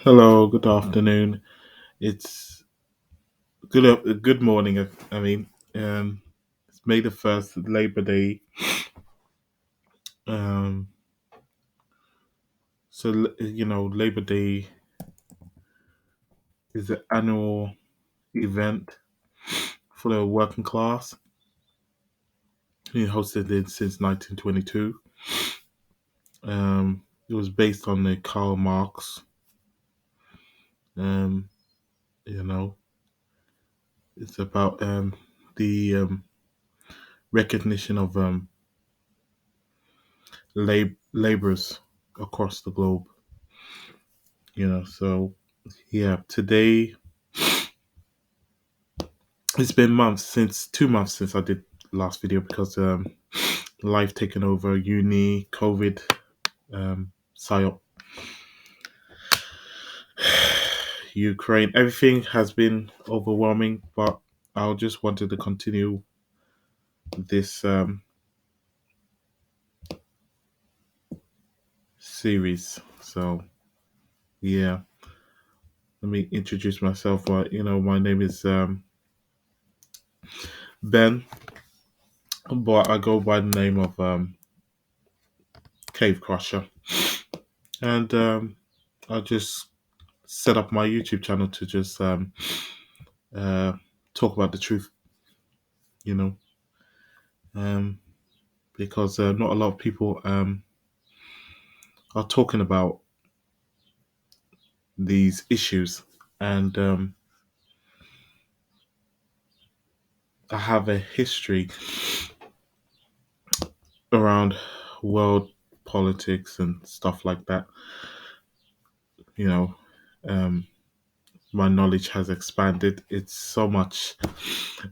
Hello, good afternoon. It's good morning. I mean, it's May the 1st, Labor Day. Um, Labor Day is an annual event for the working class. Been hosted it since 1922. It was based on the Karl Marx. Um, you know, it's about the recognition of laborers across the globe. So yeah, today it's been 2 months since I did last video because life taken over, uni, COVID, psyop, Ukraine. Everything has been overwhelming, but I just wanted to continue this series. So yeah, let me introduce myself. My name is Ben, but I go by the name of Cave Crusher, and I just set up my YouTube channel to just uh, talk about the truth, you know, um, because not a lot of people are talking about these issues. And I have a history around world politics and stuff like that. You know, um, my knowledge has expanded. It's so much,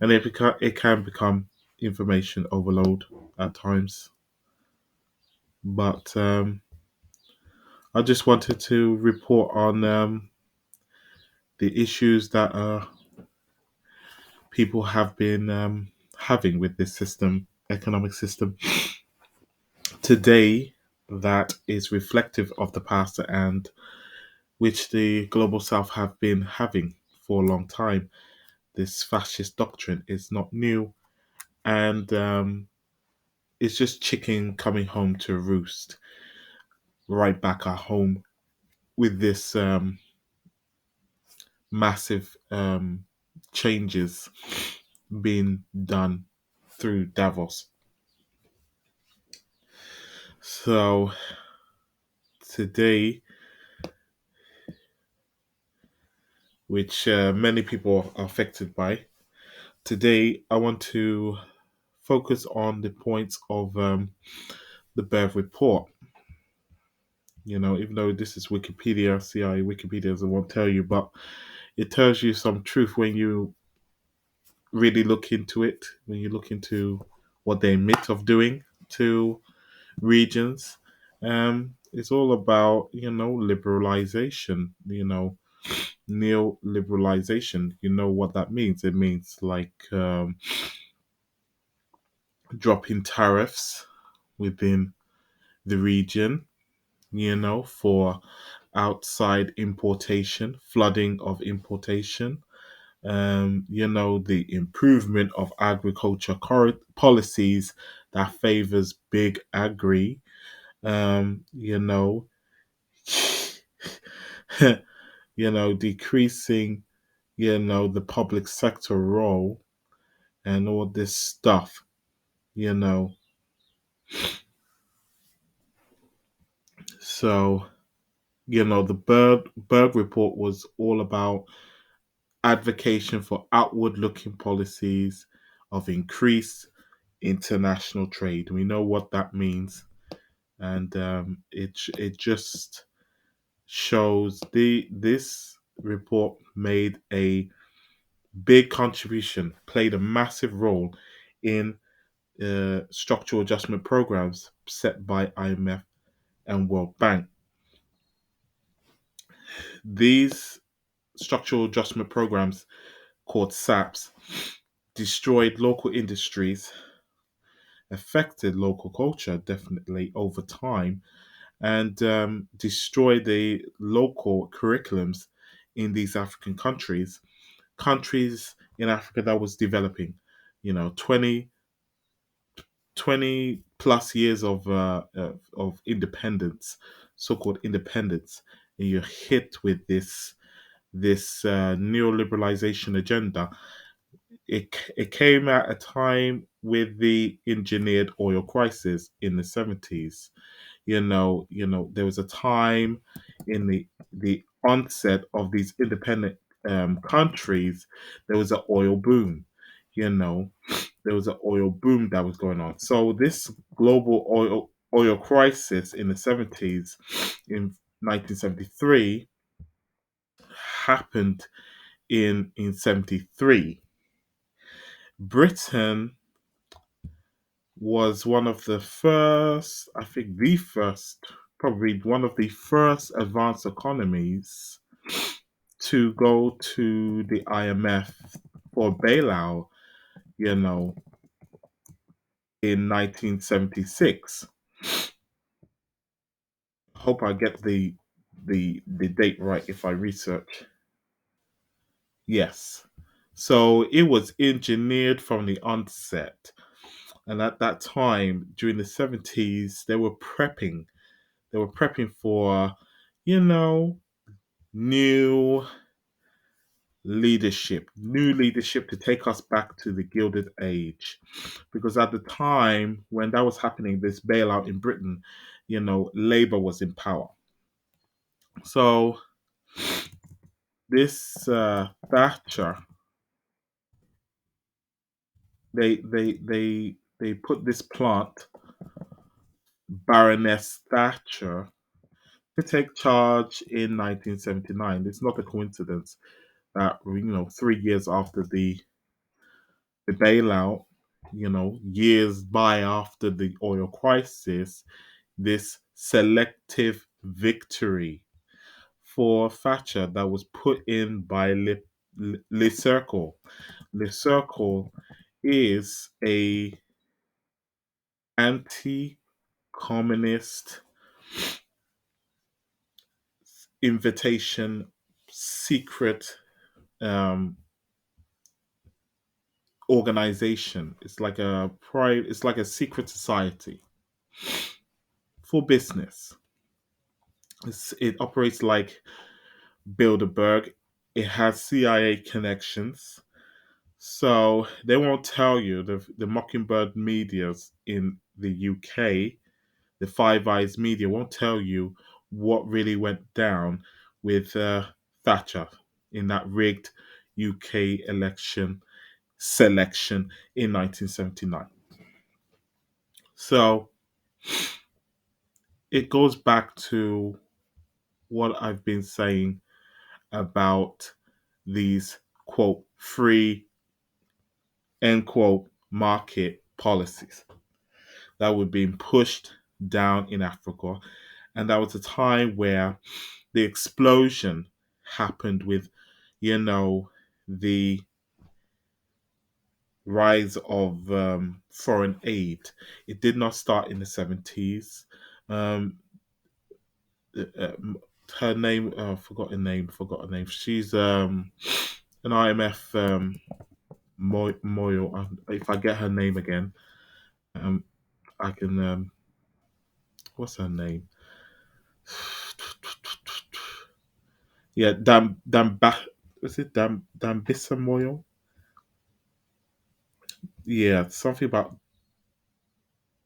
and it can become information overload at times. But I just wanted to report on the issues that people have been having with this economic system today, that is reflective of the past and which the global south have been having for a long time. This fascist doctrine is not new, and it's just chicken coming home to roost right back at home with this massive changes being done through Davos. So today, which many people are affected by, today I want to focus on the points of the Berg Report. Even though this is Wikipedia, CI Wikipedia doesn't want to tell you, but it tells you some truth when you really look into it, when you look into what they admit of doing to regions. It's all about, liberalization, neoliberalization. You know what that means? It means like dropping tariffs within the region, for outside importation, flooding of importation, the improvement of agriculture policies that favors big agri, you know, decreasing, the public sector role and all this stuff, you know. So, the Berg Report was all about advocacy for outward looking policies of increased international trade. We know what that means, and it just shows this report made a big contribution, played a massive role in structural adjustment programs set by IMF and World Bank. These structural adjustment programs, called SAPs, destroyed local industries, affected local culture definitely over time, and destroy the local curriculums in these African countries in Africa that was developing. 20 20 plus years of independence, so-called independence, and you're hit with this neoliberalization agenda. It came at a time with the engineered oil crisis in the 70s. There was a time in the onset of these independent countries. There was an oil boom. You know, there was an oil boom that was going on. So this global oil crisis in the 70s, in 1973, happened in 73. Britain was one of the first, I think the first, probably one of the first advanced economies to go to the IMF for bailout, you know, in 1976. Hope I get the date right if I research. Yes. So it was engineered from the onset. And at that time, during the 70s, they were prepping. They were prepping for, you know, new new leadership to take us back to the Gilded Age. Because at the time when that was happening, this bailout in Britain, Labour was in power. So this Thatcher, they put this plant, Baroness Thatcher, to take charge in 1979. It's not a coincidence that 3 years after the bailout, years by after the oil crisis, this selective victory for Thatcher that was put in by Le Cercle. Le Cercle is a anti-communist invitation secret um, organization. It's like a secret society for business. It operates like Bilderberg. It has CIA connections. So they won't tell you, the Mockingbird medias in the UK, the Five Eyes media won't tell you what really went down with Thatcher in that rigged UK election selection in 1979. So it goes back to what I've been saying about these, quote, free, end quote, market policies that were being pushed down in Africa. And that was a time where the explosion happened with, the rise of foreign aid. It did not start in the 70s. Um, uh, Her name, forgot her name. She's an IMF Moyo. If I get her name again, um, I can. What's her name? Yeah, is it Dambisa Moyo? Yeah, something about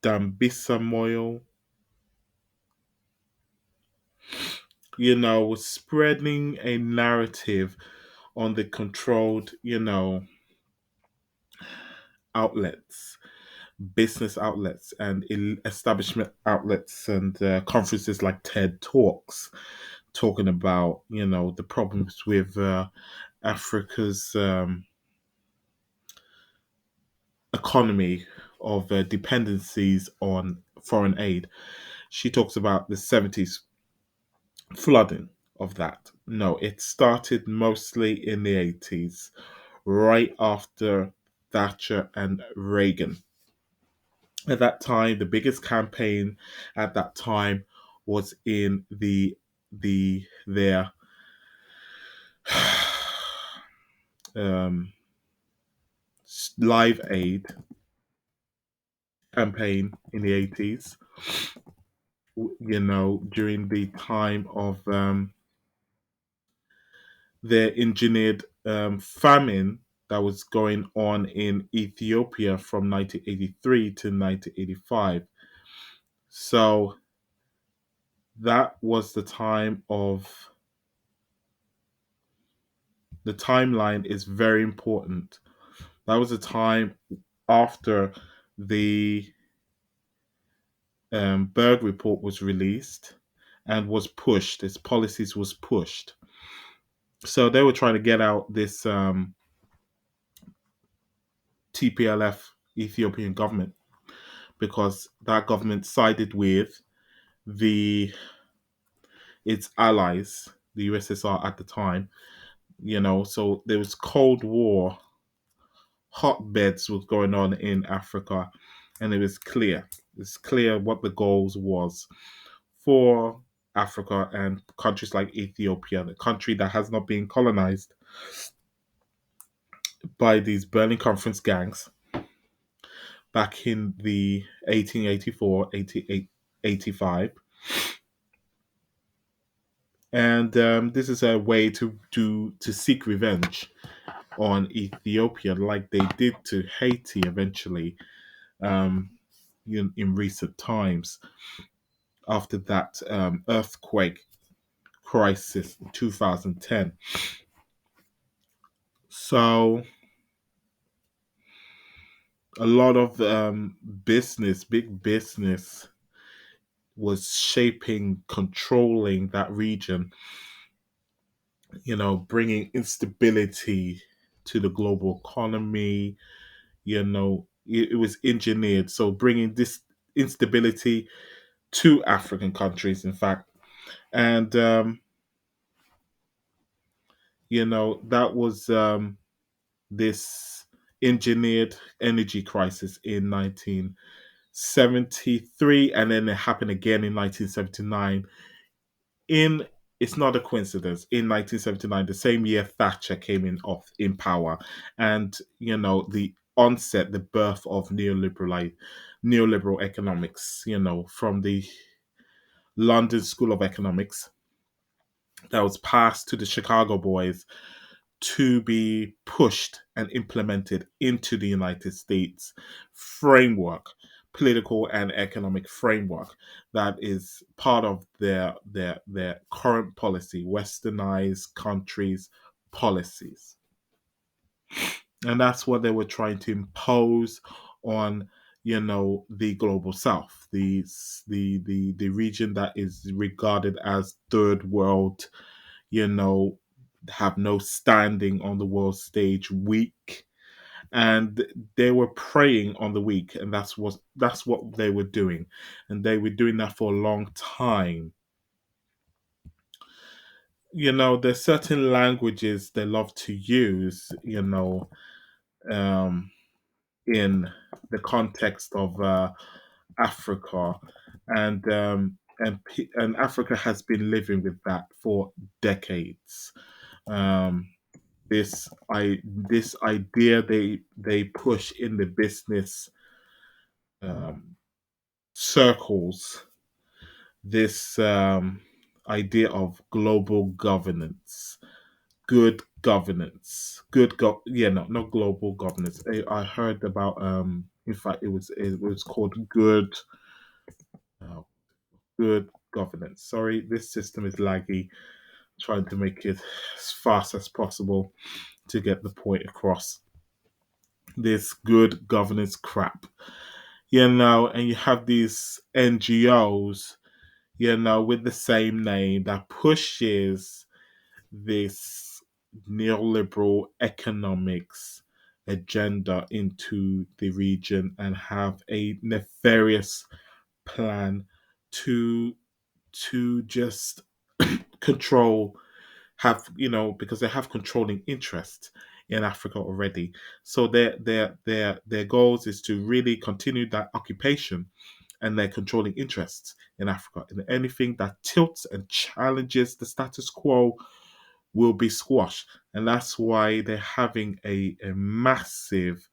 Dambisa Moyo. Spreading a narrative on the controlled, outlets, business outlets, and establishment outlets, and conferences like TED Talks, talking about, the problems with Africa's economy of dependencies on foreign aid. She talks about the 70s flooding of that. No, it started mostly in the 80s, right after Thatcher and Reagan. At that time, the biggest campaign at that time was in their um, Live Aid campaign in the 80s, during the time of their engineered famine that was going on in Ethiopia from 1983 to 1985. So that was the timeline is very important. That was a time after the Berg Report was released and was pushed. Its policies was pushed. So they were trying to get out this TPLF Ethiopian government because that government sided with the its allies, the USSR at the time. So there was Cold War hotbeds was going on in Africa, and it was clear. It's clear what the goals was for Africa and countries like Ethiopia, the country that has not been colonized by these Berlin Conference gangs back in the 1884, 1885. And this is a way to seek revenge on Ethiopia, like they did to Haiti eventually, um, in recent times after that earthquake crisis in 2010. So a lot of big business, was shaping, controlling that region, bringing instability to the global economy. It was engineered. So bringing this instability to African countries, in fact. And, that was this engineered energy crisis in 1973. And then it happened again in 1979. In It's not a coincidence. In 1979, the same year Thatcher came in power, and the birth of neoliberal economics. From the London School of Economics that was passed to the Chicago boys to be pushed and implemented into the United States framework, political and economic framework that is part of their current policy, westernized countries' policies. And that's what they were trying to impose on the global south, the region that is regarded as third world, you know have no standing on the world stage, weak. And they were preying on the weak, and that's what they were doing. And they were doing that for a long time. There's certain languages they love to use, um, in the context of Africa, and Africa has been living with that for decades. Um, this idea they push in the business um, circles, this idea of global governance, good governance, yeah, no, not global governance. I heard about, in fact, it was called uh, good governance. Sorry, this system is laggy. Trying to make it as fast as possible to get the point across. This good governance crap, and you have these NGOs, with the same name that pushes this neoliberal economics agenda into the region and have a nefarious plan to just control, have because they have controlling interest in Africa already. So their goals is to really continue that occupation and their controlling interests in Africa. And anything that tilts and challenges the status quo will be squashed. And that's why they're having a massive,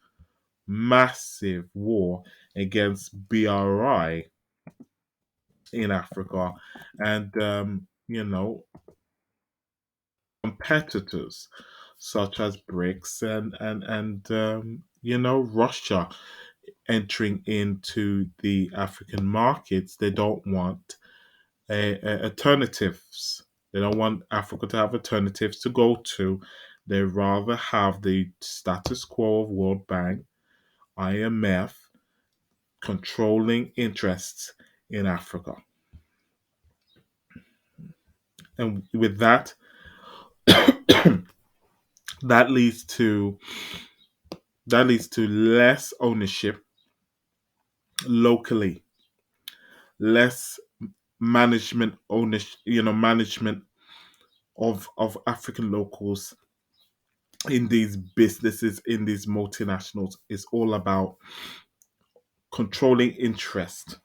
massive war against BRI in Africa. And, competitors such as BRICS and Russia entering into the African markets. They don't want alternatives. They don't want Africa to have alternatives to go to. They rather have the status quo of World Bank, IMF controlling interests in Africa. And with that, that leads to less ownership locally, less management ownership, management of African locals in these businesses, in these multinationals. Is all about controlling interest.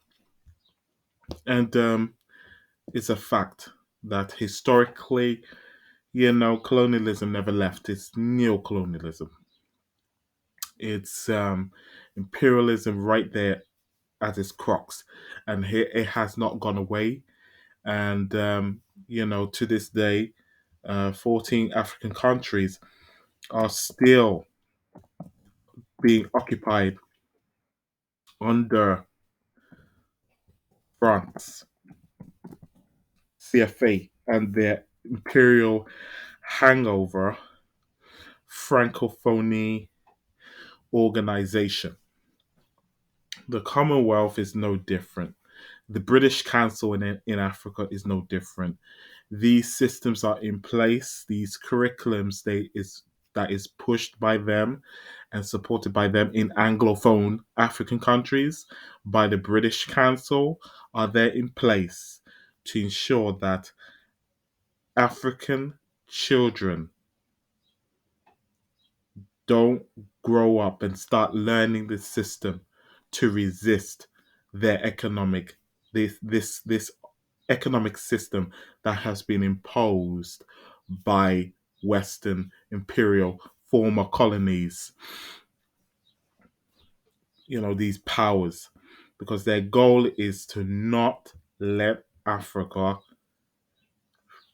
And it's a fact that historically, colonialism never left. It's neocolonialism. It's imperialism right there at its crux. And it has not gone away. And, to this day, 14 African countries are still being occupied under France, CFA, and their imperial hangover Francophonie organization. The Commonwealth is no different. The British Council in Africa is no different. These systems are in place. These curriculums that is pushed by them and supported by them in Anglophone African countries by the British Council are there in place to ensure that African children don't grow up and start learning the system to resist their this economic system that has been imposed by Western imperial former colonies, these powers, because their goal is to not let Africa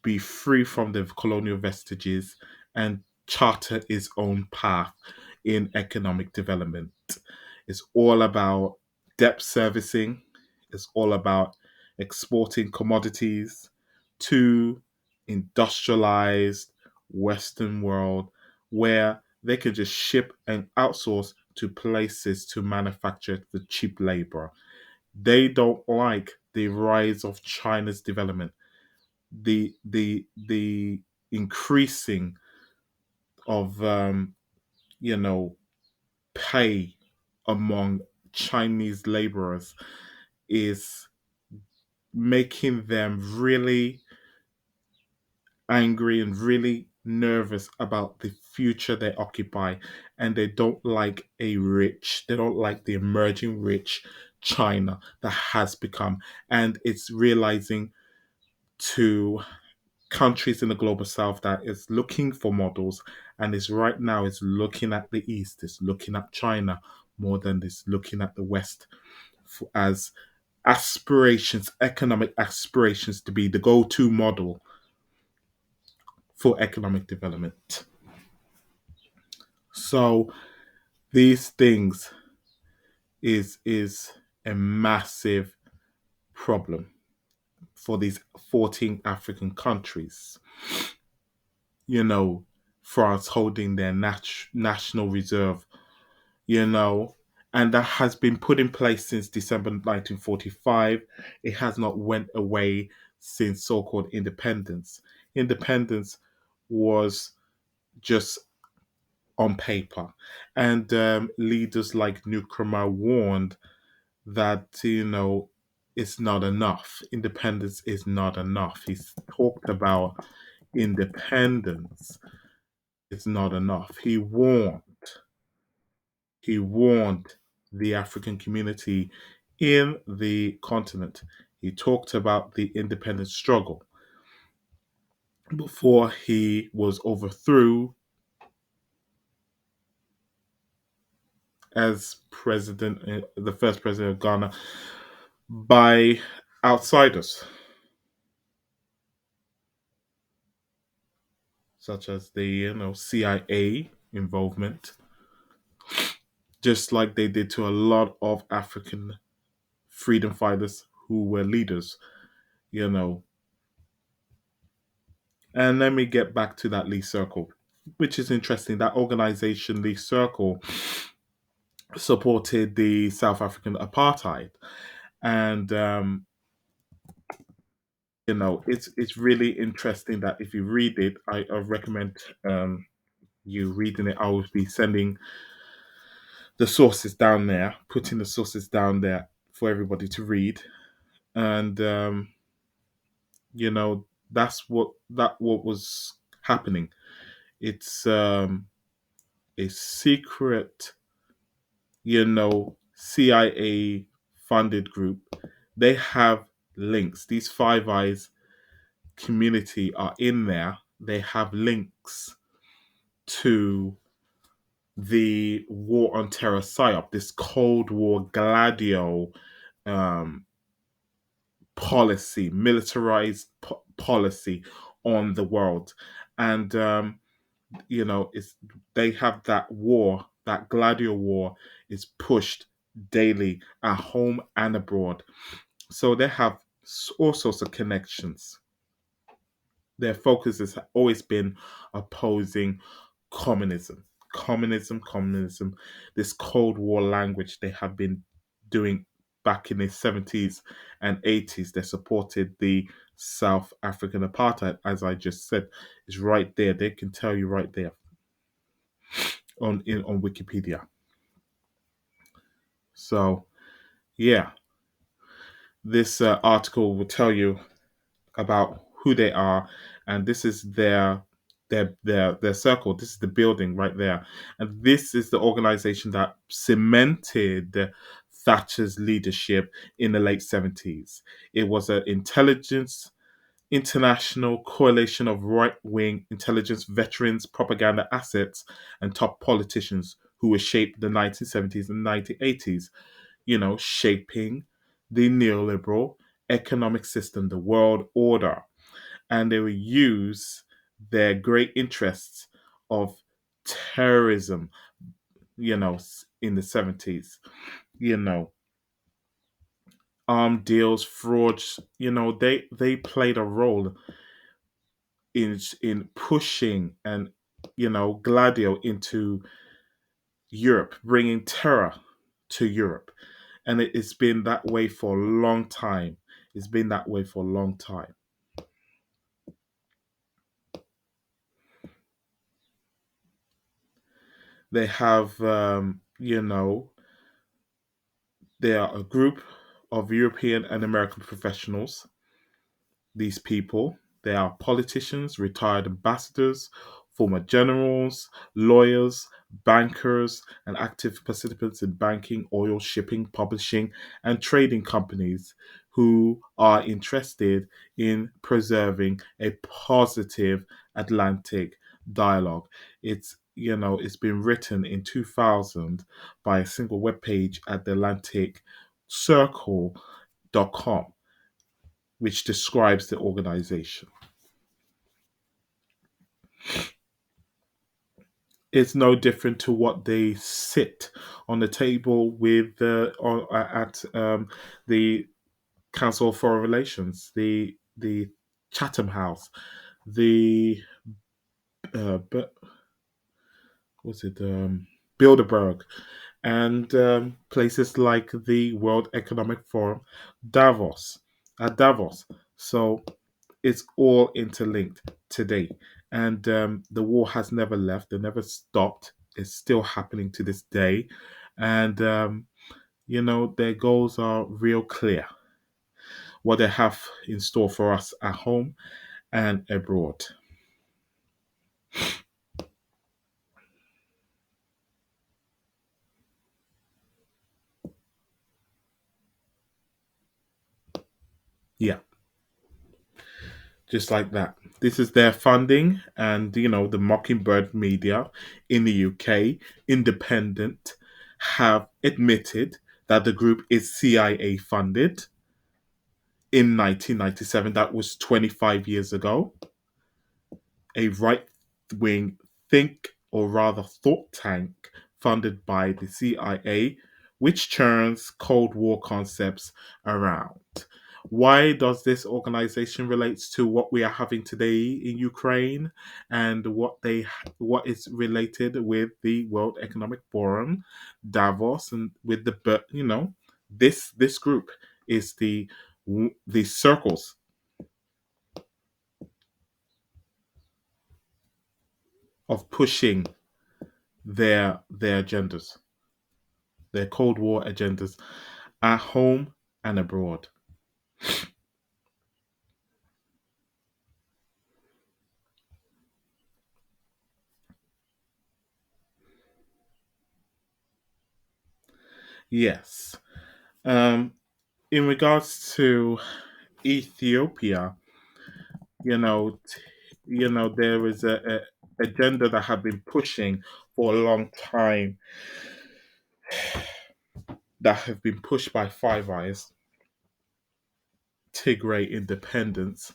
be free from the colonial vestiges and charter its own path in economic development. It's all about debt servicing, it's all about exporting commodities to industrialized Western world where they can just ship and outsource to places to manufacture the cheap labor. They don't like the rise of China's development, the increasing of pay among Chinese laborers is making them really angry and really nervous about the future they occupy. And they don't like the emerging rich China that has become. And it's realizing to countries in the global south that is looking for models and is right now is looking at the east, is looking at China more than is looking at the west as economic aspirations to be the go-to model for economic development. So these things is a massive problem for these 14 African countries. You know, France holding their national reserve, you know, and that has been put in place since December 1945. It has not went away since so-called independence. Independence was just on paper, and leaders like Nkrumah warned that it's not enough. Independence is not enough. He's talked about independence. It's not enough. He warned the African community in the continent. He talked about the independence struggle before he was overthrown as president, the first president of Ghana, by outsiders such as the CIA involvement, just like they did to a lot of African freedom fighters who were leaders, you know. And let me get back to that Lee Circle, which is interesting. That organization, Lee Circle, supported the South African apartheid, and it's really interesting that if you read it, I recommend you reading it. I will be sending the sources down there, putting the sources down there for everybody to read, and you know that's what was happening. It's a secret, CIA funded group. They have links. These Five Eyes community are in there. They have links to the war on terror psyop, this Cold War Gladio um, policy, militarized policy on the world, and it's they have that war, that Gladio war, is pushed daily at home and abroad. So they have all sorts of connections. Their focus has always been opposing communism. Communism, this Cold War language they have been doing back in the 70s and 80s. They supported the South African apartheid, as I just said, is right there. They can tell you right there on Wikipedia. So yeah, this article will tell you about who they are, and this is their circle. This is the building right there, and this is the organization that cemented Thatcher's leadership in the late 70s. It was an intelligence international coalition of right-wing intelligence veterans, propaganda assets, and top politicians who were shaped the 1970s and 1980s, shaping the neoliberal economic system, the world order. And they will use their great interests of terrorism, in the 70s, you know, armed deals, frauds, they played a role in pushing and Gladio into Europe, bringing terror to Europe, and it's been that way for a long time. It's been that way for a long time. They have, they are a group of European and American professionals. These people, they are politicians, retired ambassadors, former generals, lawyers, bankers, and active participants in banking, oil, shipping, publishing, and trading companies who are interested in preserving a positive Atlantic dialogue. It's been written in 2000 by a single web page at the Atlantic Cercle.com, which describes the organization. It's no different to what they sit on the table with at the Council of Foreign Relations, the Chatham House, the but what's it Bilderberg, and places like the World Economic Forum, Davos, at Davos. So it's all interlinked today. And the war has never left, it never stopped. It's still happening to this day. And, their goals are real clear, what they have in store for us at home and abroad. Yeah, just like that. This is their funding, and the Mockingbird media in the UK, independent, have admitted that the group is CIA funded in 1997. That was 25 years ago. A right wing think, or rather thought tank, funded by the CIA, which churns Cold War concepts around. Why does this organization relates to what we are having today in Ukraine, and what is related with the World Economic Forum, Davos, and with this group is the circles of pushing their agendas, their Cold War agendas, at home and abroad. Yes. Um, in regards to Ethiopia, there is a agenda that have been pushing for a long time, that have been pushed by Five Eyes, Tigray independence.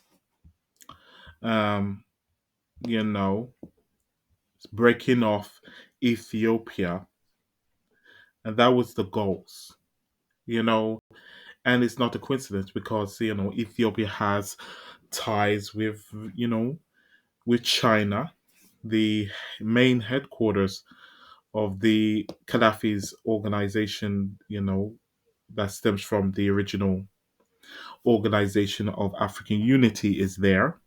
Um, you know, breaking off Ethiopia, and that was the goals. You know, and it's not a coincidence because Ethiopia has ties with China, the main headquarters of the Gaddafi's organization, that stems from the original organization of African Unity is there,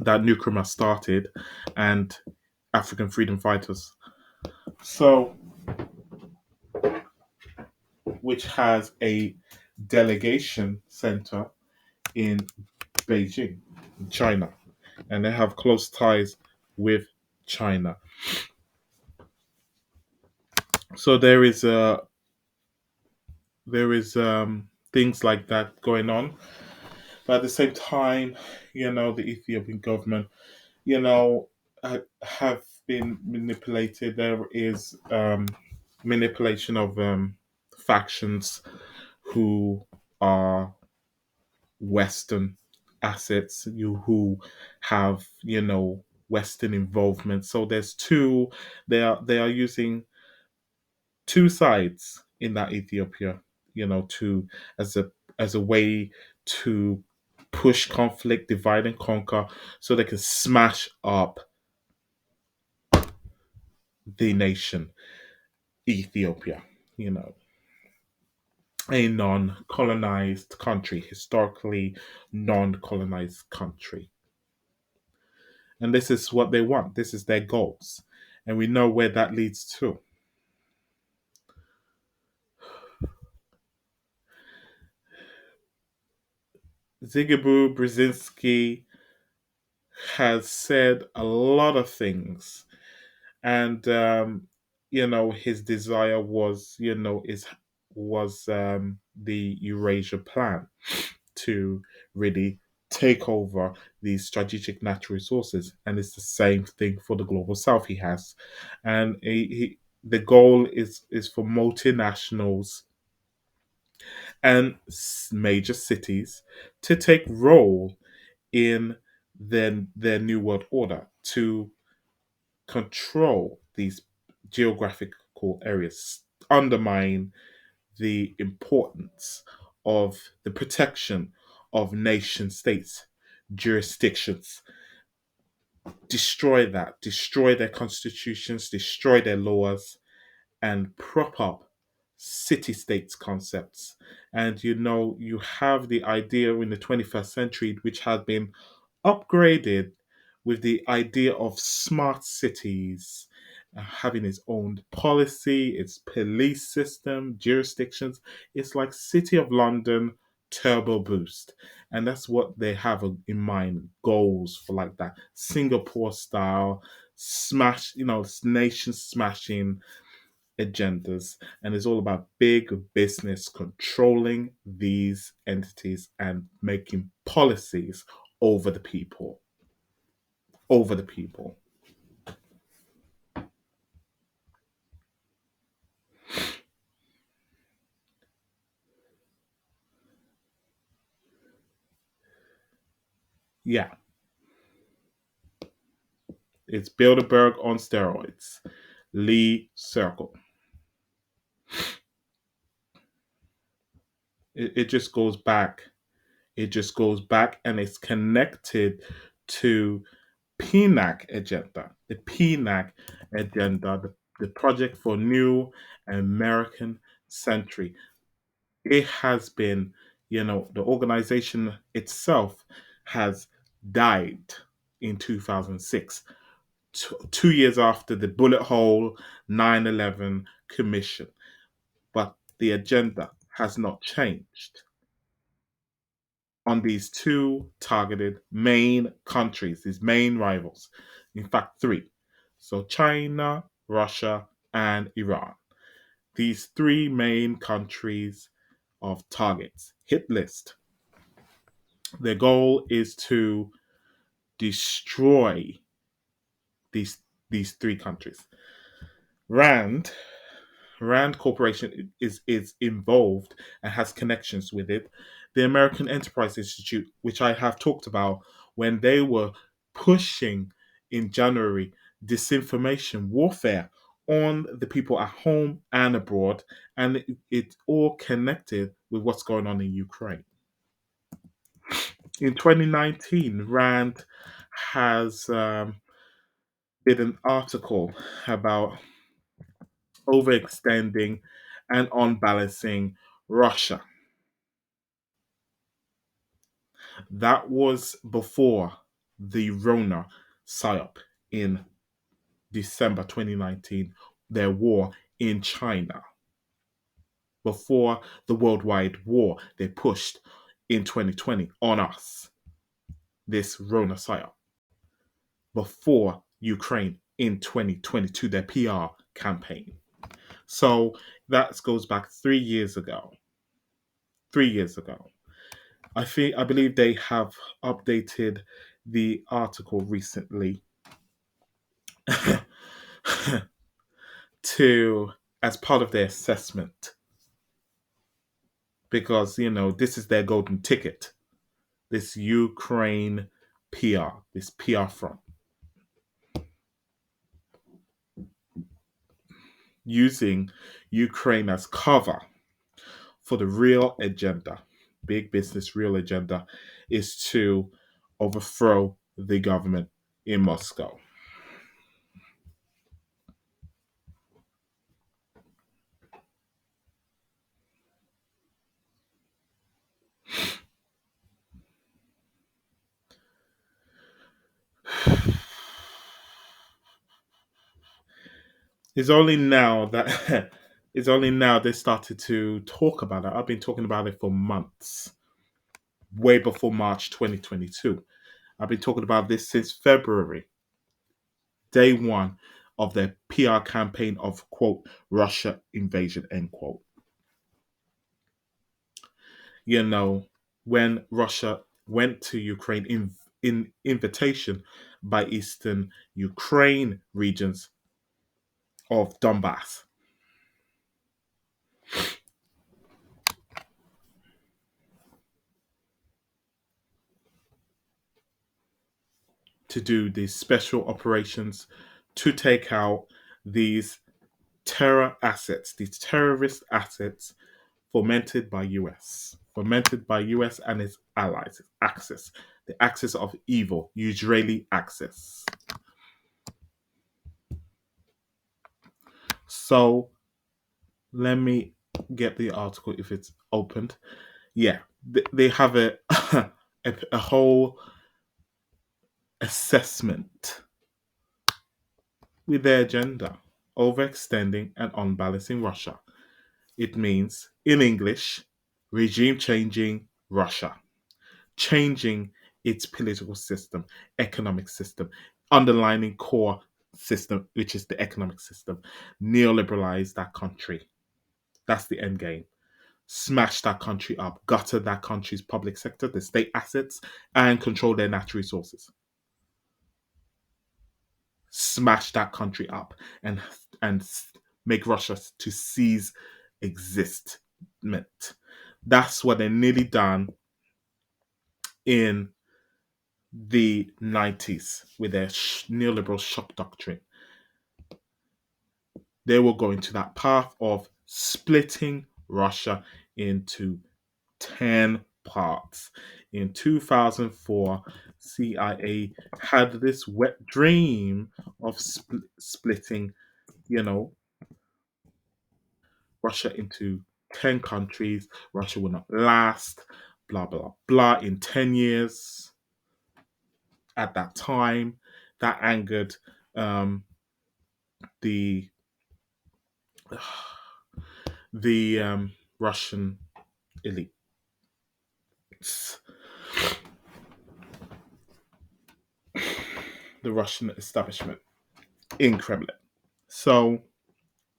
that Nkrumah started, and African freedom fighters. So, which has a delegation center in Beijing, China, and they have close ties with China. So there is things like that going on, but at the same time, the Ethiopian government, have been manipulated. There is manipulation of factions who are Western assets, you who have Western involvement. So there's two. They are using two sides in that Ethiopia, to as a way to push conflict, divide and conquer, so they can smash up the nation Ethiopia. You know, a non-colonized country, historically non-colonized country. And this is what they want. This is their goals. And we know where that leads to. Zygmunt Brzezinski has said a lot of things. And his desire was, was the Eurasia plan to really take over these strategic natural resources, and it's the same thing for the global south he has. And the goal is for multinationals and major cities to take role in their new world order, to control these geographical areas, undermine the importance of the protection of nation states, jurisdictions, destroy their constitutions, destroy their laws, and prop up city states concepts. And you have the idea in the 21st century, which has been upgraded with the idea of smart cities, having its own policy, its police system, jurisdictions. It's like City of London turbo boost. And that's what they have in mind, goals for like that Singapore style smash, nation smashing agendas, and it's all about big business controlling these entities and making policies over the people. Over the people. Yeah, it's Bilderberg on steroids. Lee Cercle. It just goes back. It just goes back and it's connected to PNAC agenda. The PNAC agenda, the Project for New American Century. It has been, the organization itself has died in 2006, 2 years after the bullet hole 9/11 commission. But the agenda has not changed on these two targeted main countries, these main rivals. In fact, three. So China, Russia, and Iran. These three main countries of targets, hit list. Their goal is to destroy these these three countries. Rand Rand Corporation is involved and has connections with it. The American Enterprise Institute, which I have talked about when they were pushing in January disinformation warfare on the people at home and abroad, and it's all connected with what's going on in Ukraine. In 2019, Rand has did an article about overextending and unbalancing Russia. That was before the Rona psyop in December 2019, their war in China. Before the worldwide war they pushed in 2020 on us, this Rona psyop. Before Ukraine in 2022, their PR campaign. So that goes back 3 years ago. 3 years ago. I believe they have updated the article recently to as part of their assessment because this is their golden ticket. This Ukraine PR, this PR front, using Ukraine as cover for the real agenda. Big business real agenda is to overthrow the government in Moscow. It's only now that it's only now they started to talk about it. I've been talking about it for months, way before March 2022. I've been talking about this since February, day one of their PR campaign of quote Russia invasion end quote. When Russia went to Ukraine in invitation by Eastern Ukraine regions of Donbass. To do these special operations to take out these terror assets, these terrorist assets fomented by US and its allies, Axis, the axis of evil, Israeli axis. So let me get the article if it's opened. Yeah, they have a whole assessment with their agenda, overextending and unbalancing Russia. It means, in English, regime changing Russia, changing its political system, economic system, underlining core system, which is the economic system, neoliberalize that country. That's the end game. Smash that country up, gutter that country's public sector, the state assets, and control their natural resources. Smash that country up and and make Russia to cease existment. That's what they nearly done in the 90s with their neoliberal shock doctrine. They were going to that path of splitting Russia into 10 parts. In 2004, CIA had this wet dream of splitting, you know, Russia into 10 countries. Russia will not last, blah, blah, blah, in 10 years. At that time, that angered um, the Russian elites, the Russian establishment in Kremlin. So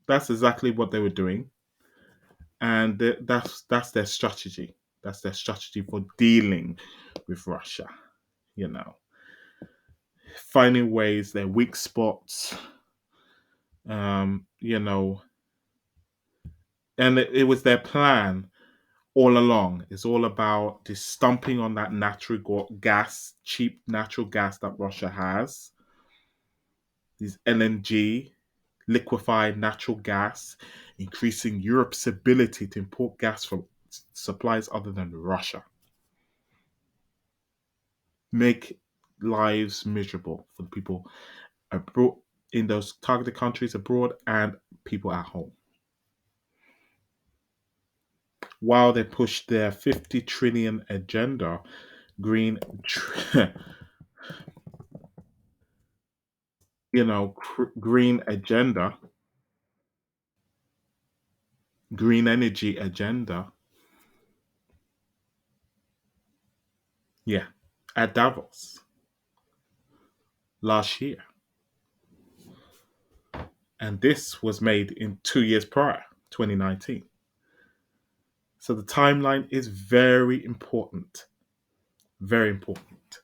that's exactly what they were doing, and that's their strategy. That's their strategy for dealing with Russia. You know, finding ways, their weak spots. You know, and it was their plan all along. It's all about just stumping on that natural gas, cheap natural gas that Russia has. These LNG, liquefied natural gas, increasing Europe's ability to import gas from supplies other than Russia. Make lives miserable for the people abroad, in those targeted countries abroad, and people at home. While they push their 50 trillion agenda, green, green agenda, green energy agenda, yeah, at Davos last year. And this was made in 2 years prior, 2019. So the timeline is very important. Very important.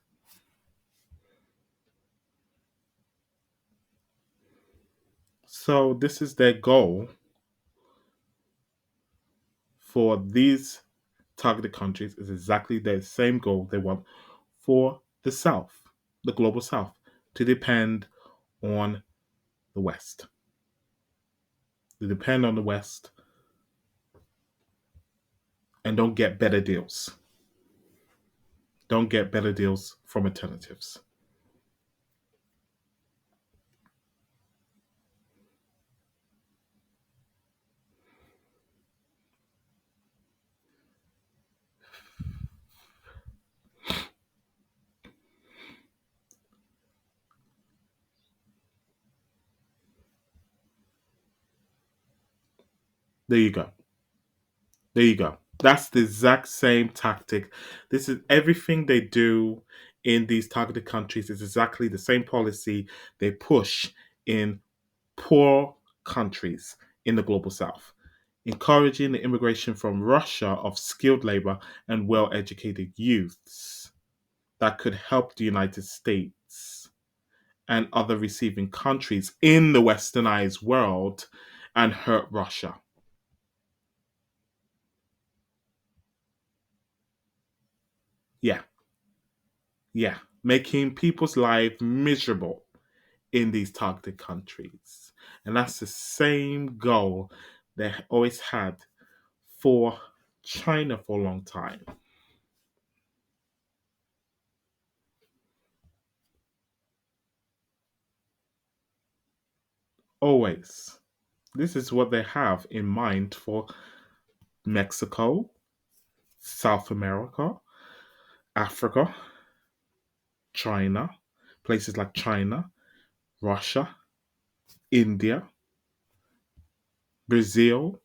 So this is their goal for these targeted countries, is exactly the same goal they want for the South, the global South, to depend on the West. To depend on the West and don't get better deals. Don't get better deals from alternatives. There you go. There you go. That's the exact same tactic. This is everything they do in these targeted countries is exactly the same policy they push in poor countries in the global south, encouraging the immigration from Russia of skilled labor and well educated youths that could help the United States and other receiving countries in the westernized world and hurt Russia. Yeah, yeah, making people's lives miserable in these targeted countries. And that's the same goal they always had for China for a long time. Always. This is what they have in mind for Mexico, South America, Africa, China, places like China, Russia, India, Brazil,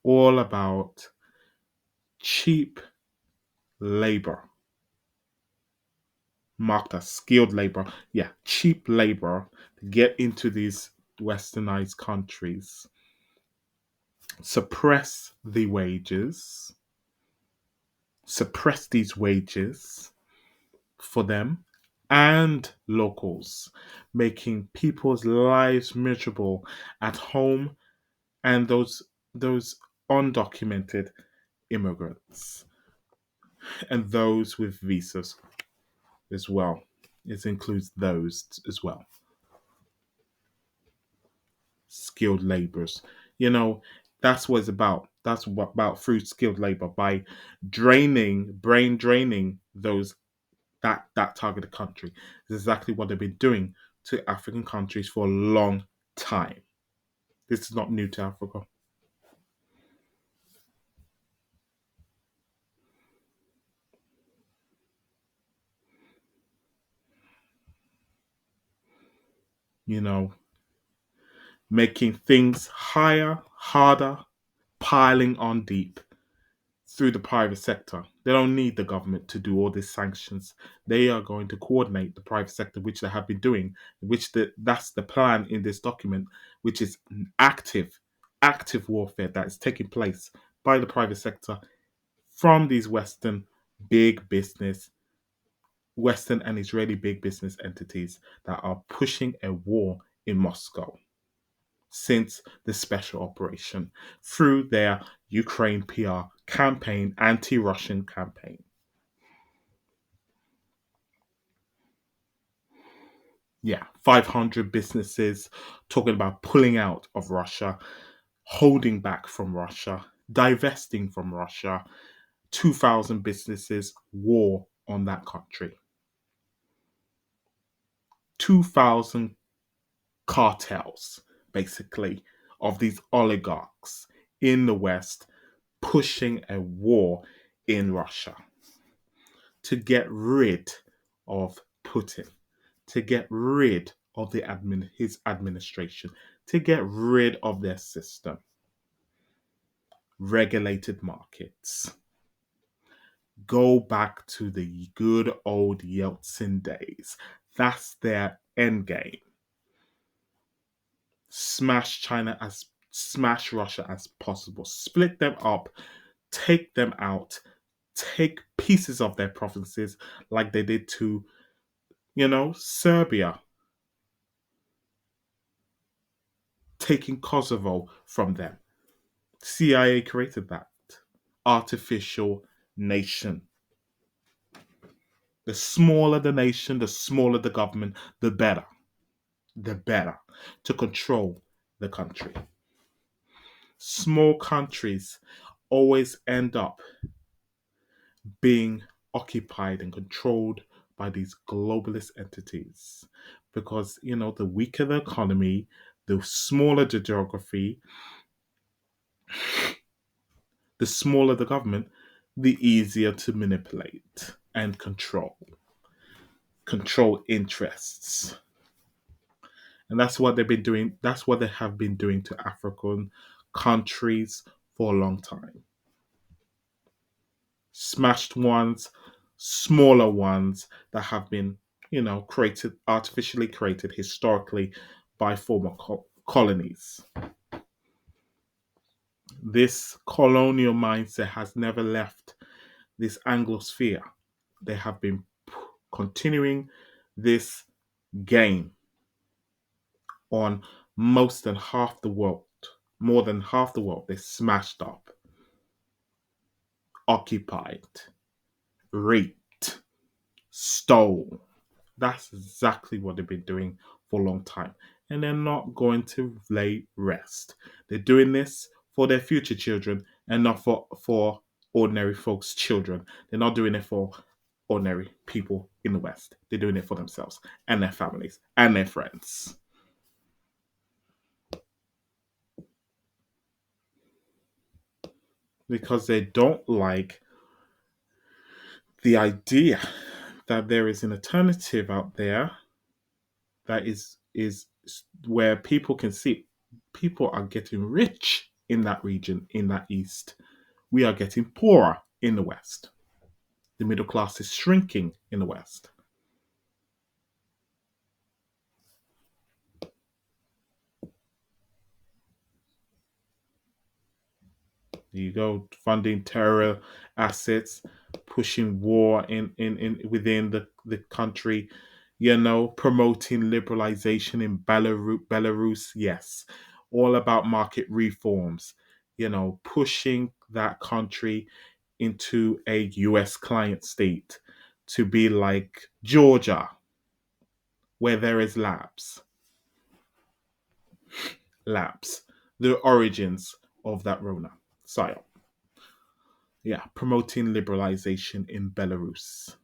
all about cheap labor. marked as skilled labor, yeah, cheap labor to get into these westernized countries, suppress the wages, suppress these wages for them and locals, making people's lives miserable at home and those undocumented immigrants and those with visas as well. It includes those as well. Skilled laborers. You know, that's what it's about. That's what about through skilled labor by brain draining those that targeted country. It's exactly what they've been doing to African countries for a long time. This is not new to Africa. You know, making things higher, harder, piling on deep through the private sector. They don't need the government to do all these sanctions. They are going to coordinate the private sector, which they have been doing, that's the plan in this document, which is active warfare that is taking place by the private sector from these big business, Western and Israeli big business entities that are pushing a war in Moscow since the special operation through their Ukraine PR campaign, anti Russian campaign. Yeah, 500 businesses talking about pulling out of Russia, holding back from Russia, divesting from Russia, 2,000 businesses, war on that country. 2,000 cartels, basically, of these oligarchs in the West pushing a war in Russia to get rid of Putin, to get rid of his administration, to get rid of their system. Regulated markets. Go back to the good old Yeltsin days. That's their end game. Smash Russia as possible. Split them up, take them out, take pieces of their provinces like they did to, Serbia, taking Kosovo from them. CIA created that artificial nation. The smaller the nation, the smaller the government, the better. The better to control the country. Small countries always end up being occupied and controlled by these globalist entities because, the weaker the economy, the smaller the geography, the smaller the government, the easier to manipulate and control interests. And that's what they've been doing. That's what they have been doing to African countries for a long time. Smashed ones, smaller ones that have been, artificially created historically by former colonies. This colonial mindset has never left this Anglosphere. They have been continuing this game on most than half the world. More than half the world, they smashed up, occupied, raped, stole. That's exactly what they've been doing for a long time. And they're not going to lay rest. They're doing this for their future children and not for ordinary folks' children. They're not doing it for ordinary people in the West. They're doing it for themselves and their families and their friends. Because they don't like the idea that there is an alternative out there that is where people can see people are getting rich in that region, in that east. We are getting poorer in the west. The middle class is shrinking in the west. You go funding terror assets, pushing war in within the country, promoting liberalization in Belarus, yes. All about market reforms, pushing that country into a US client state to be like Georgia, where there is labs, the origins of that Rona. So, yeah, promoting liberalization in Belarus.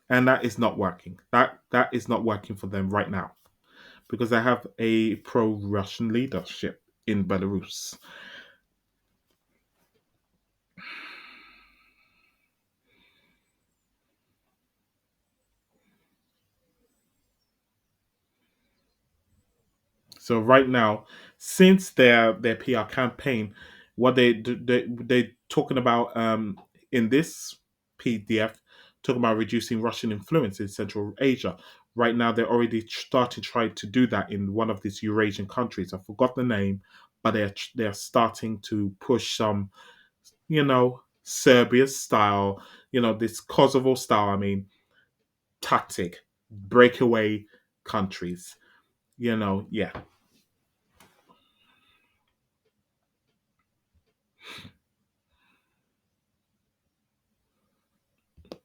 And that is not working. That is not working for them right now because they have a pro-Russian leadership in Belarus. So right now, since their PR campaign, what they talking about in this PDF, talking about reducing Russian influence in Central Asia. Right now, they're already starting trying to do that in one of these Eurasian countries. I forgot the name, but they're starting to push some, Serbia style, this Kosovo style. I mean, tactic, breakaway countries. Yeah,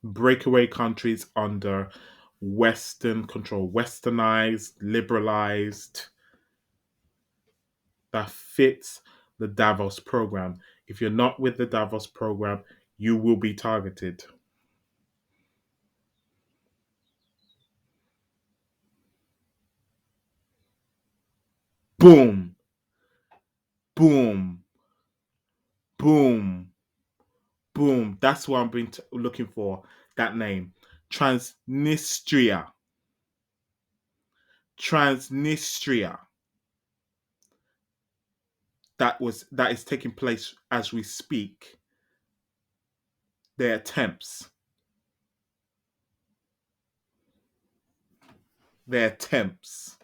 breakaway countries under Western control, westernized, liberalized, that fits the Davos program. If you're not with the Davos program, you will be targeted. Boom, boom, boom, boom. That's what I've been looking for. That name, Transnistria. Transnistria. That is taking place as we speak. Their attempts, their attempts.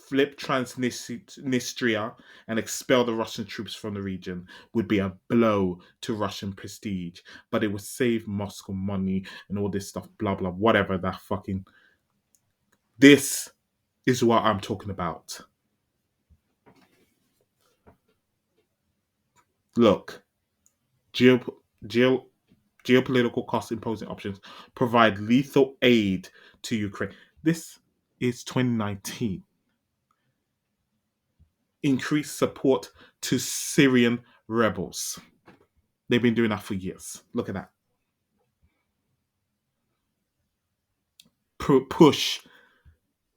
Flip Transnistria and expel the Russian troops from the region would be a blow to Russian prestige, but it would save Moscow money and all this stuff, blah blah, whatever that fucking. This is what I'm talking about. Look, geo, geo, geopolitical cost imposing options provide lethal aid to Ukraine. This is 2019. Increased support to Syrian rebels. They've been doing that for years. Look at that. Push,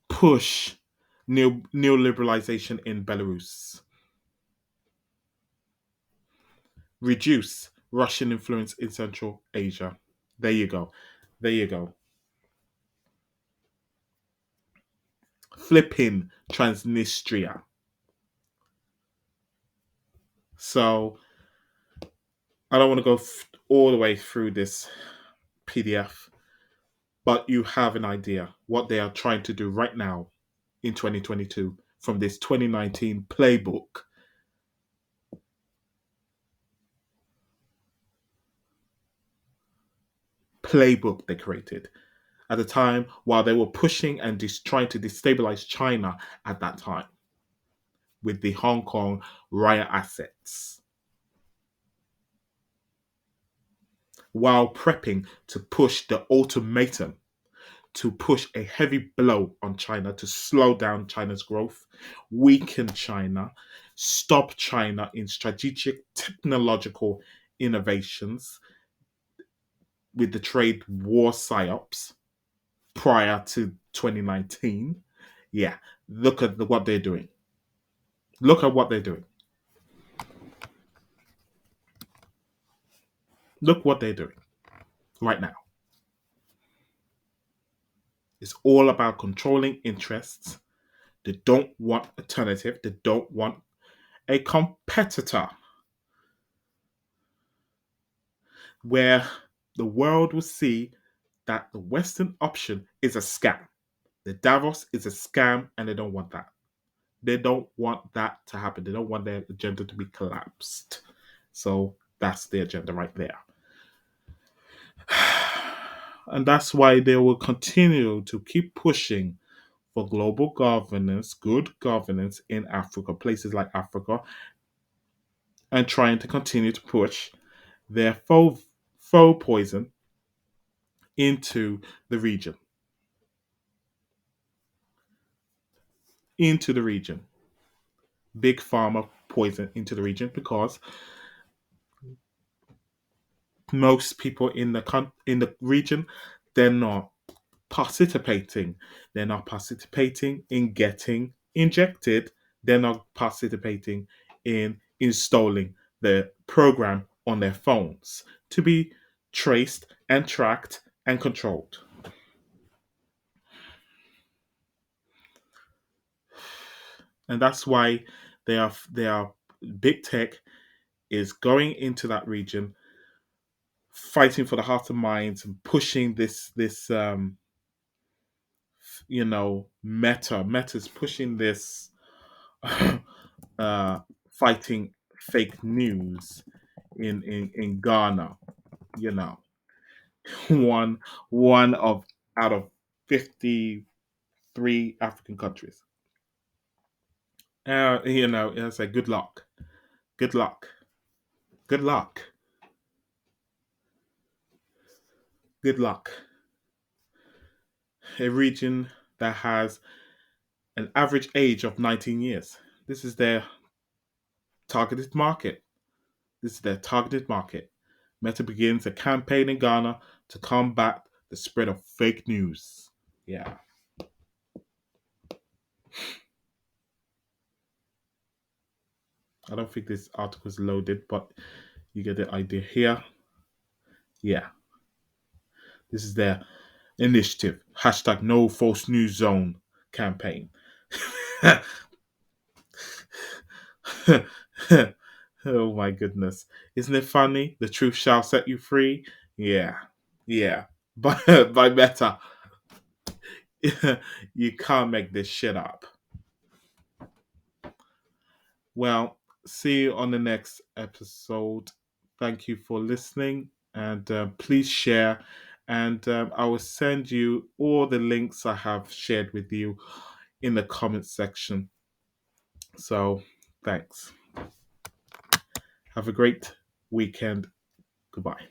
push neoliberalization in Belarus. Reduce Russian influence in Central Asia. There you go. There you go. Flipping Transnistria. So I don't want to go all the way through this PDF, but you have an idea what they are trying to do right now in 2022 from this 2019 playbook they created at the time while they were pushing and trying to destabilize China at that time with the Hong Kong riot assets, while prepping to push the ultimatum to push a heavy blow on China to slow down China's growth, weaken China, stop China in strategic technological innovations with the trade war psyops prior to 2019. Yeah, look at what they're doing. Look at what they're doing. Look what they're doing right now. It's all about controlling interests. They don't want alternative. They don't want a competitor where the world will see that the Western option is a scam. The Davos is a scam, and they don't want that. They don't want that to happen. They don't want their agenda to be collapsed. So that's the agenda right there. And that's why they will continue to keep pushing for global governance, good governance in Africa, places like Africa, and trying to continue to push their faux poison into the region. Into the region. Big pharma poison into the region because most people in the region, they're not participating. They're not participating in getting injected. They're not participating in installing the program on their phones to be traced and tracked and controlled. And that's why they are big tech is going into that region, fighting for the hearts and minds and pushing this meta's pushing this uh fighting fake news in Ghana, you know. One of out of 53 African countries. It's a good luck. Good luck. Good luck. Good luck. A region that has an average age of 19 years. This is their targeted market. This is their targeted market. Meta begins a campaign in Ghana to combat the spread of fake news. Yeah. I don't think this article is loaded, but you get the idea here. Yeah. This is their initiative. Hashtag no false news zone campaign. Oh my goodness. Isn't it funny? The truth shall set you free. Yeah. Yeah. By Meta. You can't make this shit up. Well, see you on the next episode. Thank you for listening, and please share. And I will send you all the links I have shared with you in the comment section. So, thanks. Have a great weekend. Goodbye.